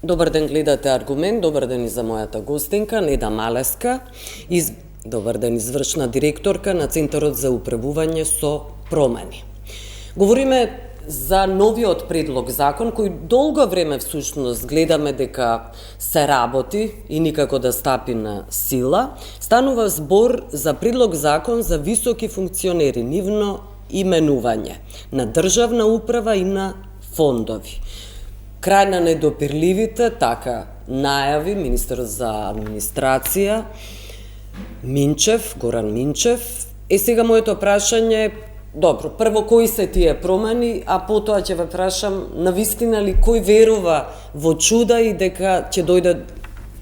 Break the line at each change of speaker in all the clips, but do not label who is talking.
Добар ден, гледате Аргумент. Добар ден и за мојата гостинка, Неда Малеска, добар ден, извршна директорка на Центарот за управување со промени. Говориме за новиот предлог закон, кој долго време всушност гледаме дека се работи и никако да стапи на сила. Станува збор за предлог закон за високи функционери, нивно именување на државна управа и на фондови. Крај на недопирливите, така најави министерот за администрација Минчев, Горан Минчев. Сега моето прашање е, добро, прво кои се тие промени, а потоа ќе ве прашам навистина ли кој верува во чуда и дека ќе дојде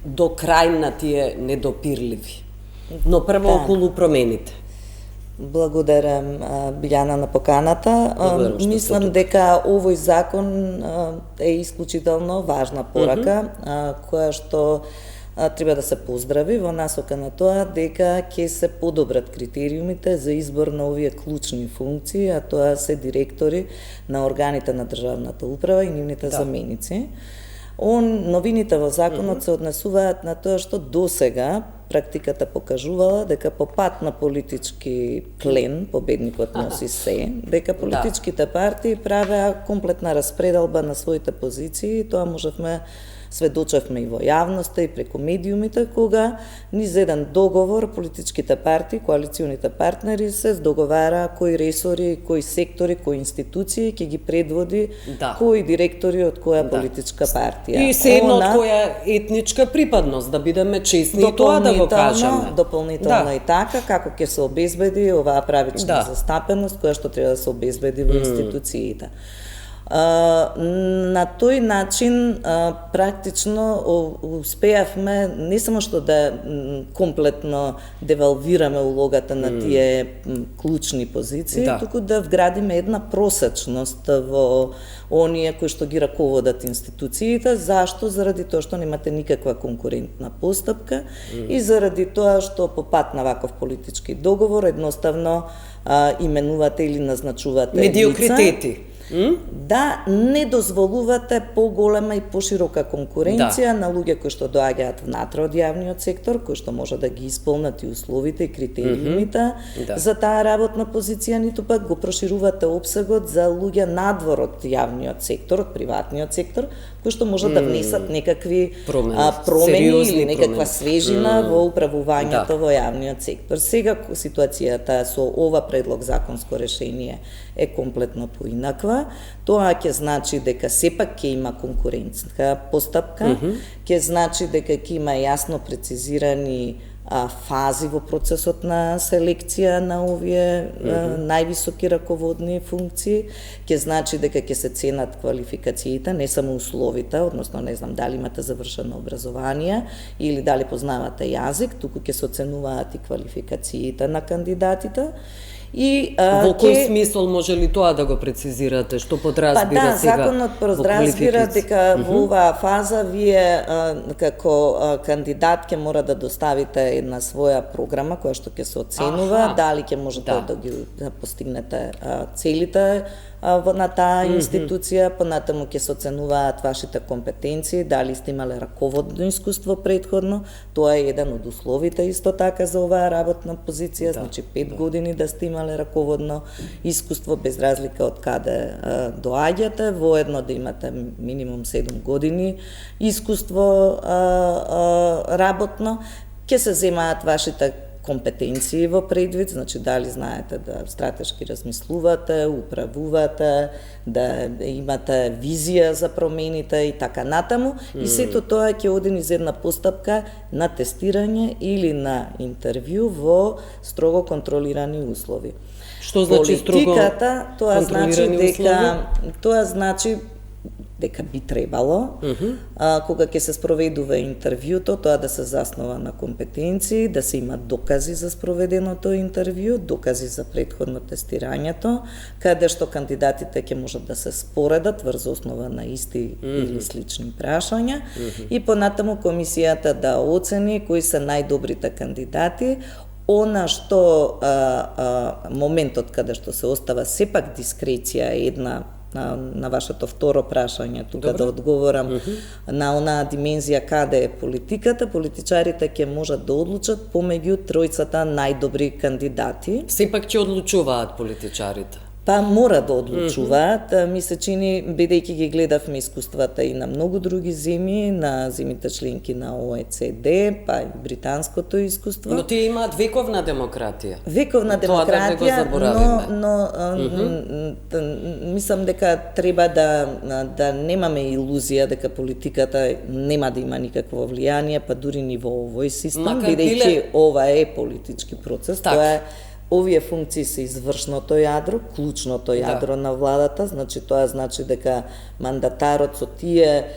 до крај на тие недопирливи. Но прво околу промените.
Благодарам, Билјана, на поканата. Мислам дека овој закон е исклучително важна порака, која што треба да се поздрави во насока на тоа дека ќе се подобрат критериумите за избор на овие клучни функции, а тоа се директори на органите на државната управа и нивните заменици. Новините во законот се однесуваат на тоа што досега практиката покажувала дека по пат на политички плен победникот носи се, дека политичките партии правеа комплетна распределба на своите позиции, тоа сведочевме и во јавноста и преку медиумите, кога низ еден договор политичките партии, коалиционите партнери се договара кои ресори, кои сектори, кои институции ќе ги предводи кои директори од која политичка партија.
И се едно од која етничка припадност, да бидеме честни и тоа да го кажеме.
Дополнително и така, како ќе се обезбеди оваа правична застапеност која што треба да се обезбеди во институциите. На тој начин практично успеавме не само што да комплетно девалвираме улогата на тие клучни позиции, туку да вградиме една просечност во оние кои што ги раководат институциите. Зашто? Заради тоа што немате никаква конкурентна постапка и заради тоа што по пат на ваков политички договор едноставно именувате или назначувате
медиокритети.
Да не дозволувате поголема и поширока конкуренција на луѓе кои што доаѓаат внатре од јавниот сектор, кои што може да ги исполнат и условите и критериумите за таа работна позиција, ниту пак го проширувате опсегот за луѓе надвор од јавниот сектор, од приватниот сектор, кои што може да внесат некакви промени или некаква свежина во управувањето во јавниот сектор. Сега ситуацијата со ова предлог законско решение е комплетно поинаква. Тоа ќе значи дека сепак ќе има конкурентска постапка, ќе значи дека ќе има јасно прецизирани фази во процесот на селекција на овие највисоки раководни функции, ќе значи дека ќе се ценат квалификациите, не само условите, односно не знам дали имате завршено образование или дали познавате јазик, туку ќе се оценуваат и квалификациите на кандидатите. И
во кој смисол може ли тоа да го прецизирате, што подразбира сега?
Законот подразбира дека во оваа фаза вие како кандидат ќе мора да доставите една своја програма која што ќе се оценува, дали ќе можете да ги постигнете целите на таа институција, понатаму ќе се оценуваат вашите компетенции, дали сте имале раководно искуство претходно, тоа е еден од условите исто така за оваа работна позиција, значи 5 години да сте имале раководно искуство без разлика од каде доаѓате, воедно да имате минимум 7 години искуство работно, ќе се земаат вашите компетенции во предвид, значи дали знаете да стратешки размислувате, управувате, да имате визија за промените и така натаму, и сето тоа ќе оди низ една постапка на тестирање или на интервју во строго контролирани услови.
Што значи строго контролирани услови?
Тоа значи дека би требало, кога ќе се спроведува интервјуто, тоа да се заснова на компетенции, да се има докази за спроведеното интервју, докази за претходно тестирањето, каде што кандидатите ќе можат да се споредат врз основа на исти или слични прашања, и понатаму комисијата да оцени кои се најдобрите кандидати. Она што моментот каде што се остава сепак дискреција една на вашето второ прашање, тука да одговорам на онаа димензија каде е политиката, политичарите ќе можат да одлучат помеѓу тројцата најдобри кандидати.
Сепак ќе одлучуваат политичарите.
Па мора да одлучуваат, ми се чини, бидејќи ги гледавме искуствата и на многу други земји, на земјите членки на ОЕЦД, па и британското искуство.
Но тие имаат вековна демократија.
Вековна демократија, но мислам дека треба да немаме илузија дека политиката нема да има никакво влијание, па дури ни во овој систем, бидејќи ова е политички процес, тоа е. Овие функции се извршното јадро, клучното јадро на владата, значи тоа значи дека мандатарот со тие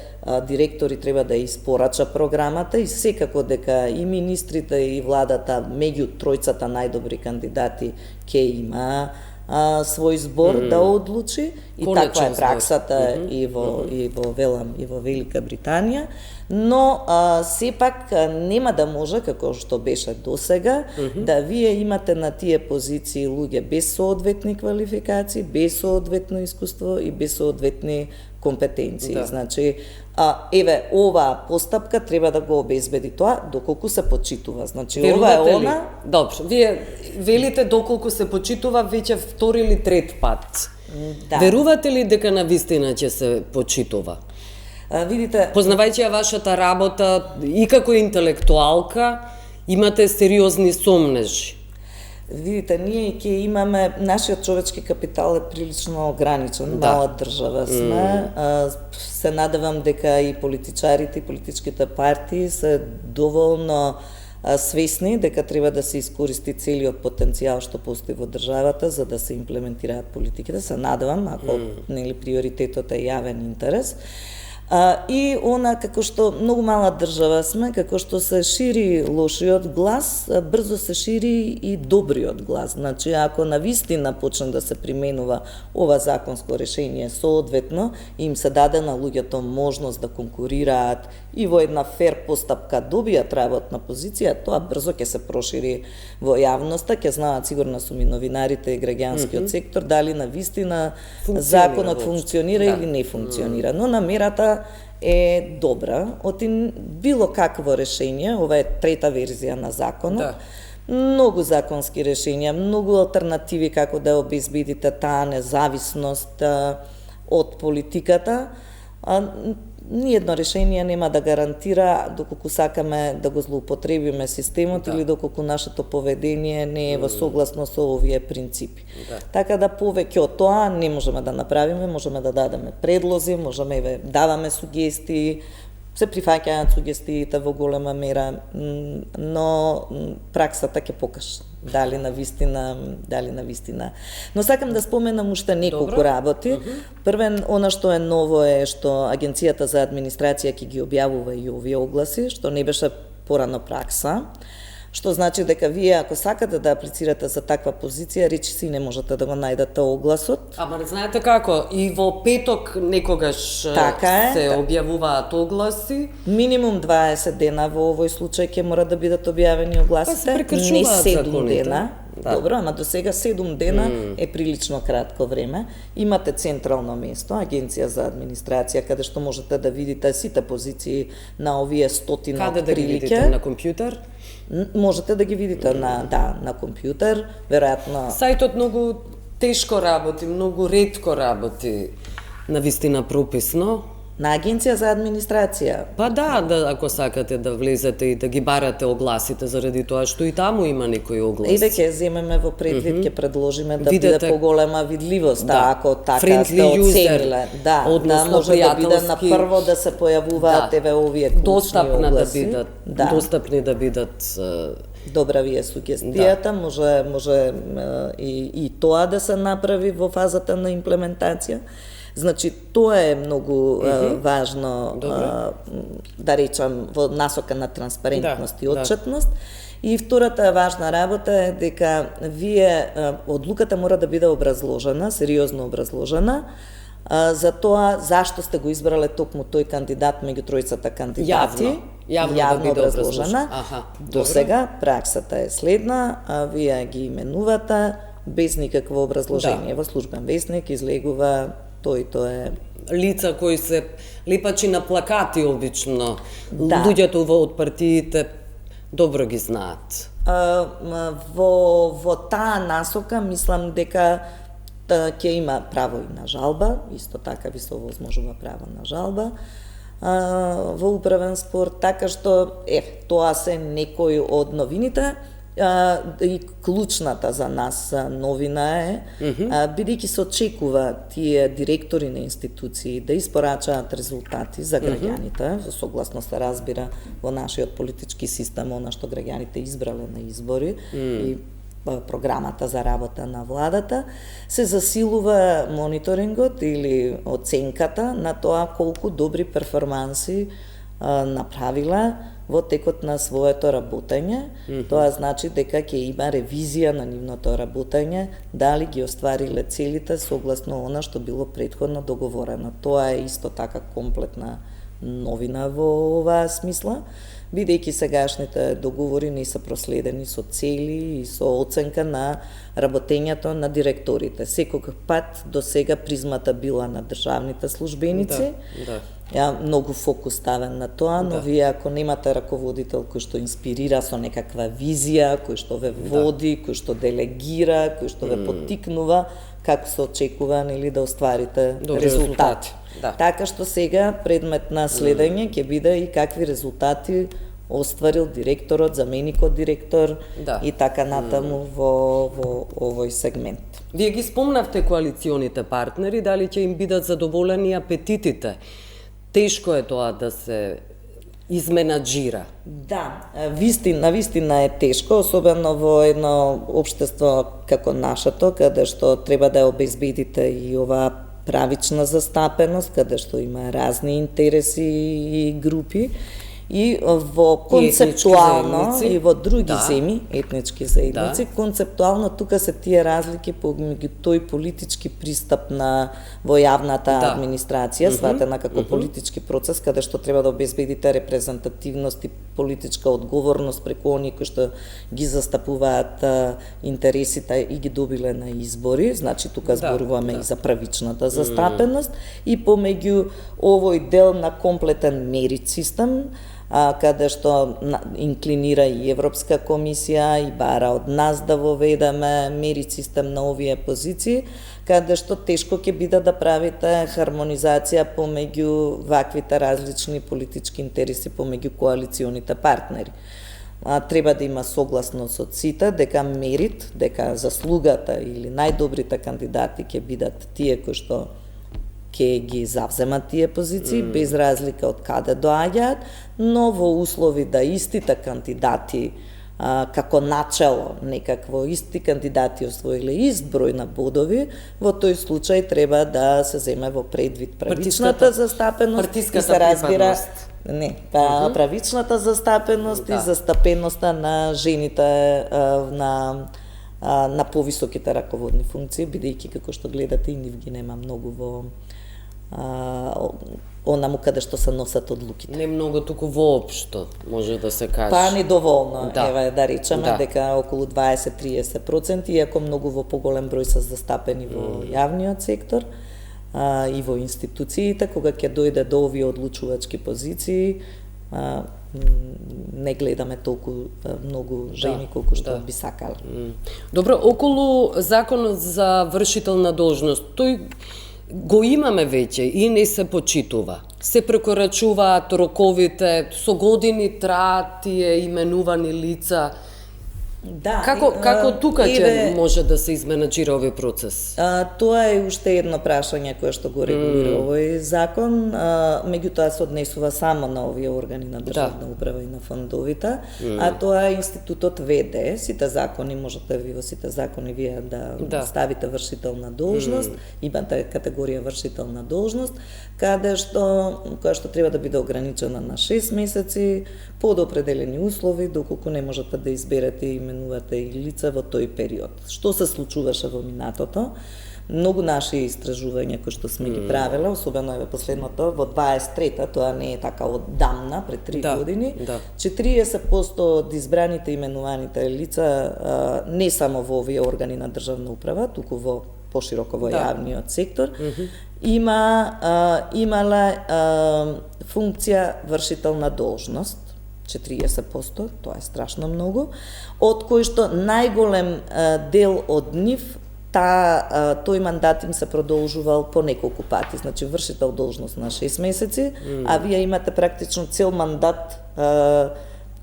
директори треба да испорача програмата и секако дека и министрите и владата меѓу тројцата најдобри кандидати ќе има свој збор да одлучи и таква е праксата и во Велика Британија, но сепак нема да може, како што беше досега, да вие имате на тие позиции луѓе без соодветни квалификации, без соодветно искуство и без соодветни компетенции. Значи, еве, оваа постапка треба да го обезбеди тоа, доколку се почитува. Значи, ова е она...
Добро, вие велите доколку се почитува веќе втори или трет пат.
Да.
Верувате ли дека навистина ќе се почитува?
Видите...
Познавајќи ја вашата работа и како интелектуалка, имате сериозни сомнежи.
Видите, ние ќе имаме, нашиот човечки капитал е прилично ограничен, мала држава сме. Се надевам дека и политичарите, и политичките партии се доволно свесни дека треба да се искористи целиот потенцијал што постои во државата за да се имплементираат политиките. Се надевам, ако нели приоритетот е јавен интерес. И она, како што многу мала држава сме, како што се шири лошиот глас, брзо се шири и добриот глас. Значи, ако навистина почне да се применува ова законско решение соодветно, им се даде на луѓето можност да конкурираат и во една фер постапка добијат работна позиција, тоа брзо ќе се прошири во јавноста, ќе знаат сигурно сум и новинарите и граѓанскиот сектор дали навистина законот функционира или не функционира. Но намерата е добра, оти било какво решение, ова е трета верзија на законот, многу законски решенија, многу алтернативи како да обезбедите таа независност од политиката, ниедно решение нема да гарантира доколку сакаме да го злоупотребиме системот или доколку нашето поведение не е во согласност со овие принципи. Така да повеќе од тоа не можеме да направиме, можеме да дадеме предлози, можеме даваме сугестии, се прифаќаат сугестиите во голема мера, но праксата ќе покаже дали навистина. Но сакам да споменам уште неколку работи. Првен, она што е ново е што Агенцијата за администрација ќе ги објавува и овие огласи, што не беше порано пракса. Што значи дека вие, ако сакате да аплицирате за таква позиција, речиси не можете да го најдете огласот.
Ама не знаете како, и во петок некогаш се објавуваат огласи.
Минимум 20 дена во овој случај ќе мора да бидат објавени огласите, не 7 дена. Добро, ама до сега 7 дена е прилично кратко време. Имате централно место, Агенција за администрација, каде што можете да видите сите позиции на овие стотина
отприлike. Каде да ги видите, на компјутер?
Можете да ги видите на компјутер, веројатно.
Сајтот многу тешко работи, многу ретко работи, навистина прописно.
На Агенција за администрација.
Па да, ако сакате да влезете и да ги барате огласите, заради тоа што и таму има некои огласи.
Еве ќе земеме во предвид, ќе предложиме да биде поголема видливост, ако така сте оцениле. Да, може да биде на прво да се појавуваат еве овие клучни огласи.
Достапни да бидат.
Добра ви е сугестијата, може и тоа да се направи во фазата на имплементација. Значи, тоа е многу важно, да речам, во насока на транспарентност и отчетност. И втората важна работа е дека одлуката мора да биде образложена, сериозно образложена, за тоа зашто сте го избрале токму тој кандидат меѓу тројцата кандидати. Јавно образложена. До сега праксата е следна, вие ги именувате без никакво образложение. Во службен весник излегува Тоа е
лица кои се лепачи на плакати обично.
Да.
Луѓето од партиите добро ги знаат.
Во таа насока мислам дека ќе има право и на жалба, исто така ви се овозможува право на жалба во управен спор, така што тоа се некои од новините. И клучната за нас новина е, бидејќи се очекува тие директори на институции да испорачаат резултати за граѓаните, согласно се разбира во нашиот политички систем, она што граѓаните избрале на избори и програмата за работа на владата, се засилува мониторингот или оценката на тоа колку добри перформанси направила во текот на своето работење. Тоа значи дека ќе има ревизија на нивното работење, дали ги оствариле целите согласно она што било претходно договорено. Тоа е исто така комплетна новина во оваа смисла, бидејќи сегашните договори не се проследени со цели и со оценка на работењето на директорите. Секој пат до сега призмата била на државните службеници. Многу фокус ставен на тоа, но вие ако немате раководител кој што инспирира со некаква визија, кој што ве води, кој што делегира, кој што ве поттикнува, како се очекува да остварите резултати. Така што сега предмет на следење ќе биде и какви резултати остварил директорот, заменикот директор и така натаму во овој сегмент.
Вие ги спомнавте коалиционите партнери, дали ќе им бидат задоволени апетитите? Тешко е тоа да се изменаџира.
Да, навистина е тешко, особено во едно општество како нашето, каде што треба да обезбедите и оваа правична застапеност, каде што има разни интереси и групи. И во концептуално и во други земји, етнички заедници, концептуално тука се тие разлики помеѓу тој политички пристап во јавната администрација, сватена како политички процес, каде што треба да обезбедите репрезентативност и политичка одговорност преку оние кои што ги застапуваат интересите и ги добиле на избори, значи тука зборуваме и за правичната застапеност, и помеѓу овој дел на комплетен мерит систем, каде што инклинира и Европска комисија и бара од нас да воведеме мерит систем на овие позиции, каде што тешко ќе биде да правите хармонизација помеѓу ваквите различни политички интереси помеѓу коалиционите партнери. Треба да има согласност од сите дека мерит, дека заслугата или најдобрите кандидати ќе бидат тие кои што ќе ги завземат тие позиции, без разлика од каде доаѓаат, но во услови да истите кандидати како начело некакво исти кандидати освоиле изброј на бодови, во тој случај треба да се земе во предвид правичната застапеност и се разбира правичната застапеност и застапеноста на жените на повисоките раководни функции, бидејќи како што гледате и нив ги нема многу во онаму каде што се носат одлуките.
Не многу, туку воопшто, може да се каже.
Недоволно, еве да речеме дека околу 20-30%, иако многу во поголем број се застапени во јавниот сектор и во институциите, кога ќе дојде до овие одлучувачки позиции, не гледаме толку многу жени колку што би сакале.
Добро, околу законот за вршителна должност, тој го имаме веќе и не се почитува. Се прекорачуваат роковите, со години траат тие именувани лица. Како тука ќе може да се изменаџира овој процес?
Тоа е уште едно прашање кое што го регулира овој закон, меѓутоа се однесува само на овие органи на државна управа и на фондовите, а тоа е институтот ВД. Сите закони, можете ви во сите закони вие да ставите вршителна должност, имате категорија вршителна должност, која што треба да биде ограничена на 6 месеци, под определени услови, доколку не можете да изберете и именувате и лица во тој период. Што се случуваше во минатото? Многу наши истражувања кои што сме ги правеле, особено еве последното во 23-та, тоа не е така оддамна, пред 3 години, 40% од избраните именуваните лица не само во овие органи на државна управа, туку во пошироко во јавниот сектор, имала функција вршител на должност, 40%, тоа е страшно многу, од кои што најголем дел од нив тој мандат им се продолжувал по неколку пати, значи вршител должност на 6 месеци, а вие имате практично цел мандат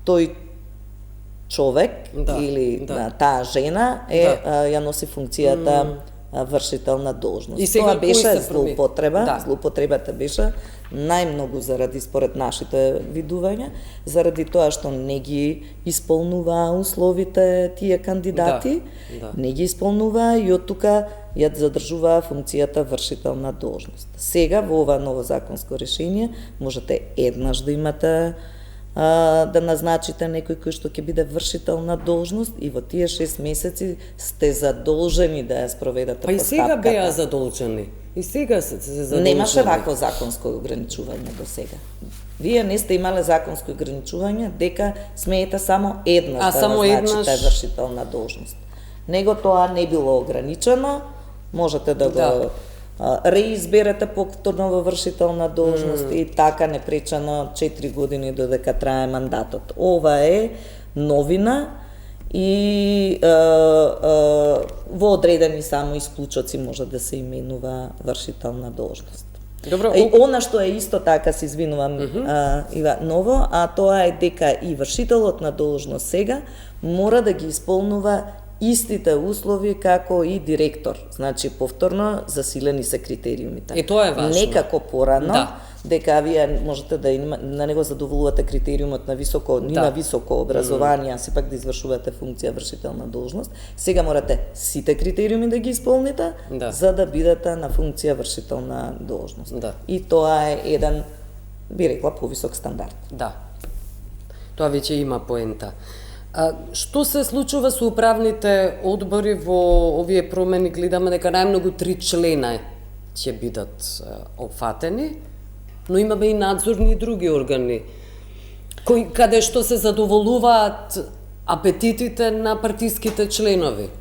тој човек или таа жена ја носи функцијата вршител на должност.
И сега
тоа беше
злоупотреба.
Злоупотребата беше најмногу заради, според нашите видувања, заради тоа што не ги исполнуваа условите тие кандидати, не ги исполнуваа и од тука ја задржуваа функцијата вршител на должност. Сега во ова ново законско решение можете еднаш да имате да назначите некој кој што ќе биде вршител на должност и во тие 6 месеци сте задолжени да ја спроведете постапката.
Па и сега беа задолжени. И сега се задолжени.
Немаше вакво законско ограничување до сега. Вие не сте имале законско ограничување дека смеете само еднаш да назначите вршител на должност. Него тоа не било ограничено, можете да го реизберете повторно во вршител на должност и така непречено 4 години додека трае мандатот. Ова е новина и во одредени само исклучоци може да се именува вршител на должност.
Добро,
и она што е исто така, се извинувам, Ива, ново, а тоа е дека и вршителот на должност сега мора да ги исполнува истите услови како и директор. Значи, повторно, засилени се критериумите.
И тоа е важно.
Некако порано, дека вие можете да на него задоволувате критериумот на високо, на високо образование, а сепак да извршувате функција вршител на должност. Сега морате сите критериуми да ги исполните, за да бидете на функција вршител на должност. И тоа е еден, би рекла, повисок стандард.
Да. Тоа веќе има поента. Што се случува со управните одбори во овие промени? Гледаме дека најмногу 3 члена ќе бидат опфатени, но имаме и надзорни и други органи, каде што се задоволуваат апетитите на партиските членови.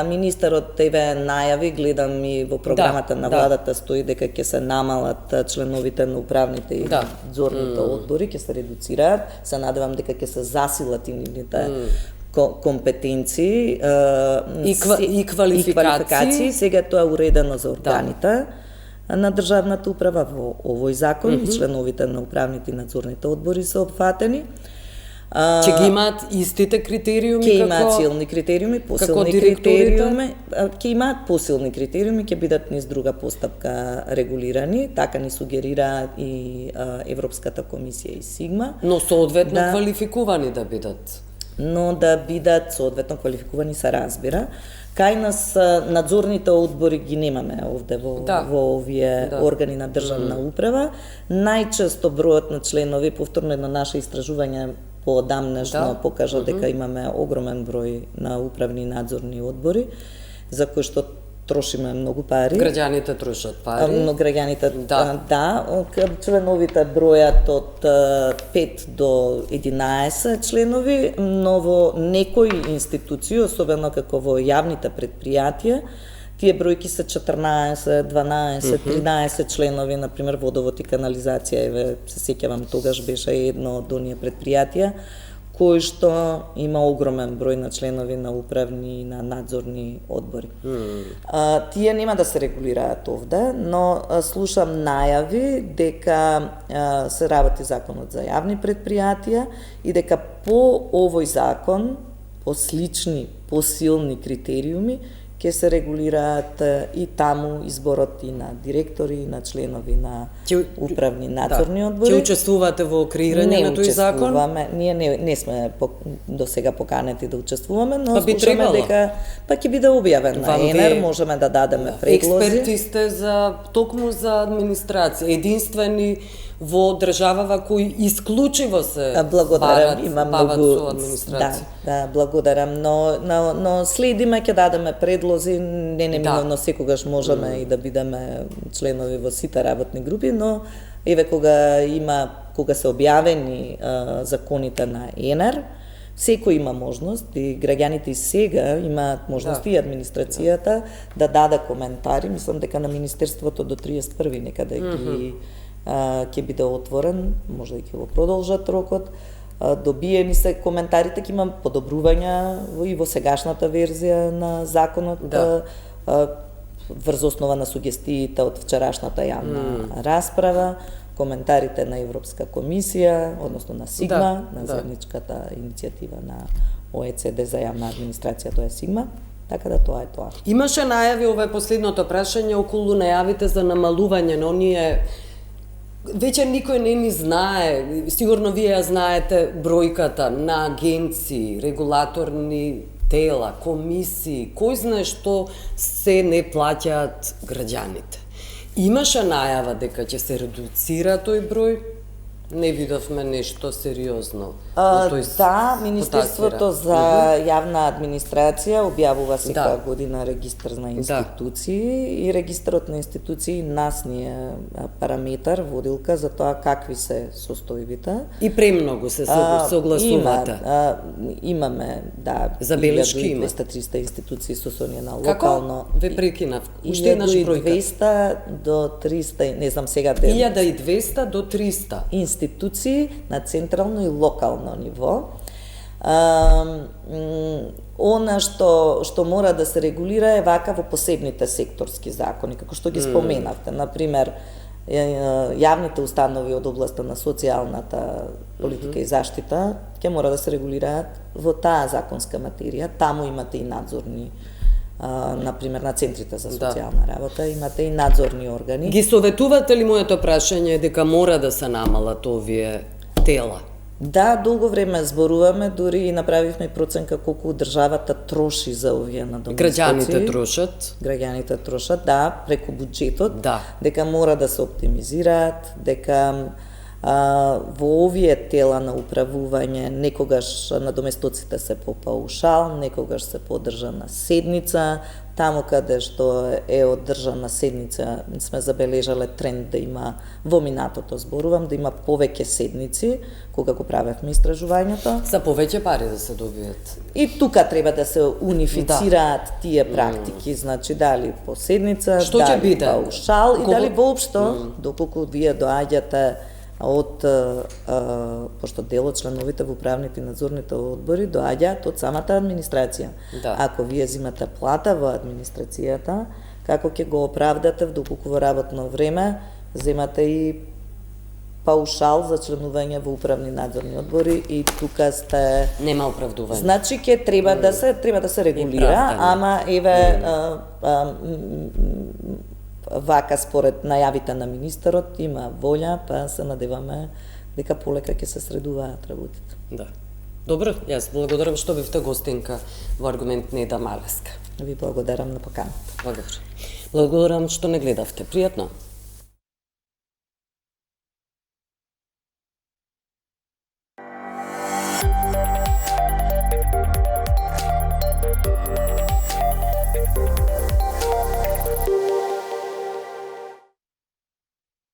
Министерот еве најави, гледам и во програмата на владата стои дека ќе се намалат членовите на управните и надзорните одбори, ќе се редуцираат. Се надевам дека ќе се засилат и нивните компетенции
и квалификации.
Сега тоа е уредено за органите на државната управа во овој закон, членовите на управните и надзорните одбори се опфатени.
Ќе ги имаат истите критериуми
како... Ќе имаат силни критериуми, посилни критериуми, ќе имаат посилни критериуми, ќе бидат низ друга постапка регулирани, така ни сугерира и Европската комисија и Сигма.
Но соодветно квалификувани да бидат.
Но да бидат соодветно квалификувани се разбира. Кај нас надзорните одбори ги немаме овде во овие органи на државна управа. Најчесто бројот на членови, повторно едно наше истражување поодамнешно покажа дека имаме огромен број на управни и надзорни одбори, за кои што трошиме многу пари.
Граѓаните трошат пари.
Но граѓаните, членовите бројат од 5 до 11 членови, но во некои институции, особено како во јавните предпријатија, тие бројки се 14, 12, 13 членови, например водовод и канализација, еве се сеќавам тогаш беше едно од оние предпријатија кој што има огромен број на членови на управни и на надзорни одбори. Тие нема да се регулираат овде, но слушам најави дека се работи законот за јавни предпријатија и дека по овој закон, по слични, посилни критериуми, ќе се регулираат и таму изборот и на директори, и на членови на управни надзорни одбори.
Ќе учествувате во креирање на тој закон?
Ние не сме до сега поканети да учествуваме, но слушаме дека ќе биде објавен на ЕНЕР, можеме да дадеме предлози.
Експерти сте токму за администрација, единствени во државава кои исклучиво се бават со администрација.
Благодарам, но следиме, ќе дадеме предлози, не неминовно секогаш можеме и да бидеме членови во сите работни групи, но еве кога се објавени законите на ЕНЕР, секој има можност и граѓаните и сега имаат можности и администрацијата да даде коментари. Мислам дека на Министерството до 31 некаде ќе биде отворен, може да ќе го продолжат рокот. Добиени се коментарите, ќе има подобрувања и во сегашната верзија на законот, врз основа на сугестиите од вчерашната јавна расправа, коментарите на Европска комисија, односно на СИГМА, на заедничката иницијатива на ОЕЦД за јавна администрација, тоа е СИГМА, така да тоа е тоа.
Имаше најави, ова е последното прашање, околу најавите за намалување на оние. Веќе никој не ни знае, сигурно вие ја знаете бројката на агенции, регулаторни тела, комисии, кој знае што се не плаќаат граѓаните. Имаше најава дека ќе се редуцира тој број? Не видовме нешто сериозно.
Да, Министерството за јавна администрација објавува секоја година регистар на институции и регистарот на институции нас ни е параметар, водилка за тоа какви се состојбите.
И премногу се согласувате.
Имаме,
забелешки
1200-300 институции состојани на локално.
Како? Ве прекинав. Уште еднаш бројка.
1200 до 300, не знам сега.
1200 до 300.
Институции на централно и локално ниво. Она што мора да се регулира е вака во посебните секторски закони, како што ги споменавте. Например, јавните установи од областа на социјалната политика и заштита ќе мора да се регулираат во таа законска материја. Таму имате и надзорни, например, на центрите за социјална работа, имате и надзорни органи.
Ги советувате ли, моето прашање дека мора да се намалат овие тела?
Да, долго време зборуваме, дури и направивме проценка колку државата троши за овие надоместоци. Граѓаните трошат, да, преку буџетот, дека мора да се оптимизираат, дека во овие тела на управување некогаш надоместоците се по паушал, некогаш се по одржана седница, таму каде што е одржана седница сме забележале тренд да има во минатото, зборувам, да има повеќе седници, кога го правевме истражувањето.
За повеќе пари да се добијат.
И тука треба да се унифицираат тие практики, значи дали по седница, дали паушал и дали воопшто, доколку вие доаѓате од, пошто дел од членовите во управните и надзорните одбори доаѓаат од самата администрација. Ако вие земате плата во администрацијата, како ќе го оправдате доколку во работно време земате и паушал за членување во управни надзорни одбори и тука сте...
Нема оправдување.
Значи ќе треба да се регулира, ама еве вака според најавите на министерот има волја, па се надеваме дека полека ќе се средуваат работите.
Да. Добро, јас благодарам што бевте гостинка во Аргумент Неда Малеска.
Ви благодарам на поканата.
Благодарам што не гледавте. Пријатно.